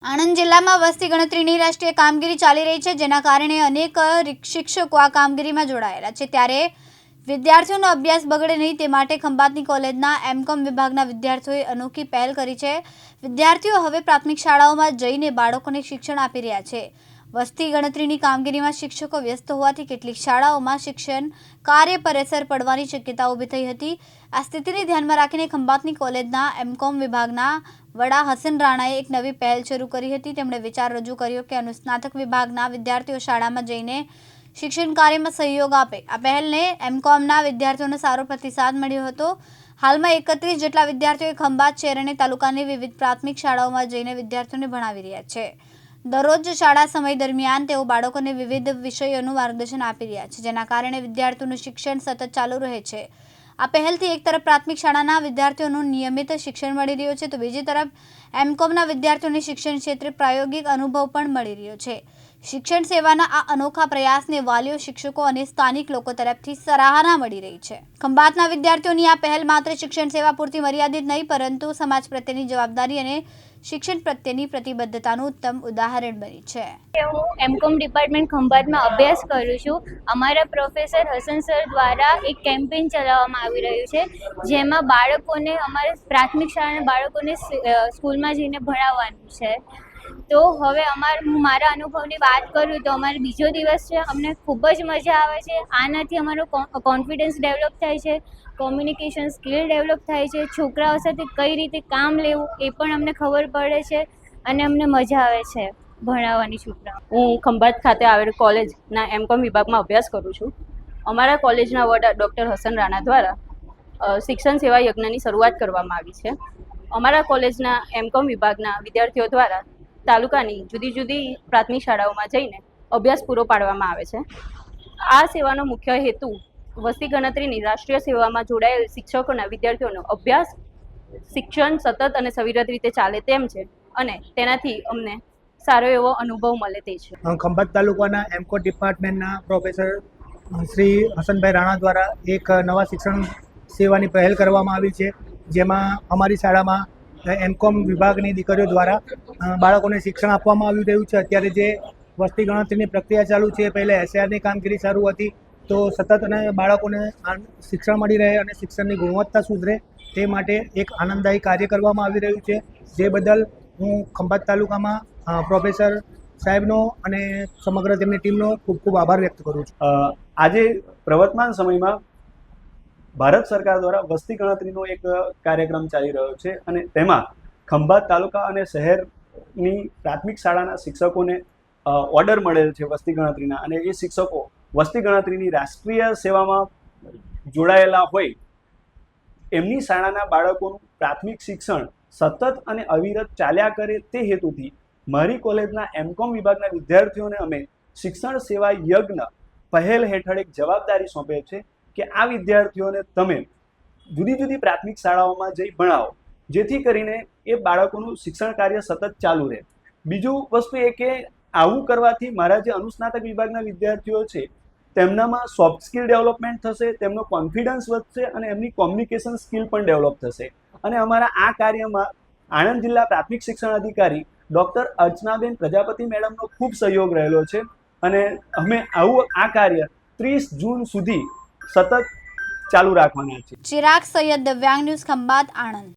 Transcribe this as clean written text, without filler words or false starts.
આણંદ જિલ્લામાં વસ્તી ગણતરીની રાષ્ટ્રીય કામગીરી ચાલી રહી છે, જેના કારણે અનેક શિક્ષકો આ કામગીરીમાં જોડાયેલા છે। ત્યારે વિદ્યાર્થીઓનો અભ્યાસ બગડે નહીં તે માટે ખંભાતની કોલેજના એમકોમ વિભાગના વિદ્યાર્થીઓએ અનોખી પહેલ કરી છે। વિદ્યાર્થીઓ હવે પ્રાથમિક શાળાઓમાં જઈને બાળકોને શિક્ષણ આપી રહ્યા છે। વસ્તી ગણતરીની કામગીરીમાં શિક્ષકો વ્યસ્ત હોવાથી કેટલીક શાળાઓમાં શિક્ષણ કાર્ય પર અસર પડવાની શક્યતા ઊભી થઈ હતી। આ સ્થિતિને ધ્યાનમાં રાખીને ખંભાતની કોલેજના એમકોમ વિભાગના વડા હસન રાણાએ એક નવી પહેલ શરૂ કરી હતી। તેમણે વિચાર રજૂ કર્યો કે અનુસ્નાતક વિભાગના વિદ્યાર્થીઓ શાળામાં જઈને શિક્ષણ કાર્યમાં સહયોગ આપે। આ પહેલને એમકોમના વિદ્યાર્થીઓનો સારો પ્રતિસાદ મળ્યો હતો। હાલમાં 31 જેટલા વિદ્યાર્થીઓ ખંભાત શહેર અને તાલુકાની વિવિધ પ્રાથમિક શાળાઓમાં જઈને વિદ્યાર્થીઓને ભણાવી રહ્યા છે। દરરોજ શાળા સમય દરમિયાન તેઓ બાળકોને વિવિધ વિષયોનું માર્ગદર્શન આપી રહ્યા છે, જેના કારણે વિદ્યાર્થીઓનું શિક્ષણ સતત ચાલુ રહે છે। આ પહેલથી એક તરફ પ્રાથમિક શાળાના વિદ્યાર્થીઓનું નિયમિત શિક્ષણ મળી રહ્યું છે, તો બીજી તરફ એમકોમના વિદ્યાર્થીઓને શિક્ષણ ક્ષેત્રે પ્રાયોગિક અનુભવ પણ મળી રહ્યો છે। શિક્ષણ સેવાના આ અનોખા પ્રયાસને વાલીઓ, શિક્ષકો અને સ્થાનિક લોકો તરફથી સરાહના મળી રહી છે। ખંભાતના વિદ્યાર્થીઓની આ પહેલ માત્ર શિક્ષણ સેવા પૂરતી મર્યાદિત નહીં, પરંતુ સમાજ પ્રત્યેની જવાબદારી અને શિક્ષણ પ્રત્યેની પ્રતિબદ્ધતાનું ઉત્તમ ઉદાહરણ બની છે। હું એમકોમ ડિપાર્ટમેન્ટ ખંભાતમાં અભ્યાસ કરું છું। અમારા પ્રોફેસર હસન સર દ્વારા એક કેમ્પેઇન ચલાવવામાં આવી રહ્યું છે, જેમાં બાળકોને અમારે પ્રાથમિક શાળાના બાળકોને સ્કૂલમાં જઈને ભણાવવાનું છે। તો હવે હું મારા અનુભવની વાત કરું તો અમારો બીજો દિવસ છે, અમને ખૂબ જ મજા આવે છે। આનાથી અમારો કોન્ફિડન્સ ડેવલપ થાય છે, કોમ્યુનિકેશન સ્કિલ ડેવલપ થાય છે, છોકરાઓ સાથે કઈ રીતે કામ લેવું એ પણ અમને ખબર પડે છે અને અમને મજા આવે છે ભણાવવાની છોકરાઓ। હું ખંભાત ખાતે આવેલ કોલેજના એમકોમ વિભાગમાં અભ્યાસ કરું છું। અમારા કોલેજના વડા ડૉક્ટર હસન રાણા દ્વારા શિક્ષણ સેવા યજ્ઞની શરૂઆત કરવામાં આવી છે। અમારા કોલેજના એમકોમ વિભાગના વિદ્યાર્થીઓ દ્વારા તાલુકાની જુદી જુદી પ્રાથમિક શાળાઓમાં જઈને અભ્યાસ પૂરો પાડવામાં આવે છે। આ સેવાનો મુખ્ય હેતુ વસ્તી ગણતરીની રાષ્ટ્રીય સેવામાં જોડાયેલ શિક્ષકોના વિદ્યાર્થીઓનો અભ્યાસ શિક્ષણ સતત અને સવિરત રીતે ચાલે તેમ છે અને તેનાથી અમને સારો એવો અનુભવ મળે તે છે। ખંભાત તાલુકાના એમકોમ ડિપાર્ટમેન્ટના પ્રોફેસર શ્રી હસનભાઈ રાણા દ્વારા એક નવા શિક્ષણ સેવાની પહેલ કરવામાં આવી છે, જેમાં અમારી શાળામાં એમકોમ વિભાગની દીકરીઓ દ્વારા બાળકોને શિક્ષણ આપવામાં આવી રહ્યું છે। અત્યારે જે વસ્તી ગણતરીની પ્રક્રિયા ચાલુ છે, પહેલાં એસઆરની કામગીરી શરૂ હતી, તો સતત અને બાળકોને શિક્ષણ મળી રહે અને શિક્ષણની ગુણવત્તા સુધરે તે માટે એક આનંદદાયી કાર્ય કરવામાં આવી રહ્યું છે, જે બદલ હું ખંભાત તાલુકામાં પ્રોફેસર સાહેબનો અને સમગ્ર તેમની ટીમનો ખૂબ ખૂબ આભાર વ્યક્ત કરું છું। આજે પ્રવર્તમાન સમયમાં ભારત સરકાર દ્વારા વસ્તી ગણતરીનો એક કાર્યક્રમ ચાલી રહ્યો છે અને તેમાં ખંભાત તાલુકા અને શહેરની પ્રાથમિક શાળાના શિક્ષકોને ઓર્ડર મળેલ છે વસ્તી ગણતરીના, અને એ શિક્ષકો વસ્તી ગણતરીની રાષ્ટ્રીય સેવામાં જોડાયેલા હોય એમની શાળાના બાળકોનું પ્રાથમિક શિક્ષણ સતત અને અવિરત ચાલ્યા કરે તે હેતુથી મારી કોલેજના એમકોમ વિભાગના વિદ્યાર્થીઓને અમે શિક્ષણ સેવા યજ્ઞ પહેલ હેઠળ એક જવાબદારી સોંપે છે કે આ વિદ્યાર્થીઓને તમે જુદી જુદી પ્રાથમિક શાળાઓમાં જઈ ભણાવો, જેથી કરીને એ બાળકોનું શિક્ષણ કાર્ય સતત ચાલુ રહે। બીજું વસ્તુ એ કે આવું કરવાથી મારા જે અનુસ્નાતક વિભાગના વિદ્યાર્થીઓ છે તેમનામાં સોફ્ટ સ્કિલ ડેવલપમેન્ટ થશે, તેમનો કોન્ફિડન્સ વધશે અને એમની કોમ્યુનિકેશન સ્કિલ પણ ડેવલપ થશે। અને અમારા આ કાર્યમાં આણંદ જિલ્લા પ્રાથમિક શિક્ષણ અધિકારી ડૉક્ટર અર્ચનાબેન પ્રજાપતિ મેડમનો ખૂબ સહયોગ રહેલો છે અને અમે આવું આ કાર્ય 30 જૂન સુધી સતત ચાલુ રાખવાના છે। ચિરાગ સૈયદ, દિવ્યાંગ ન્યૂઝ, ખંભાત, આણંદ।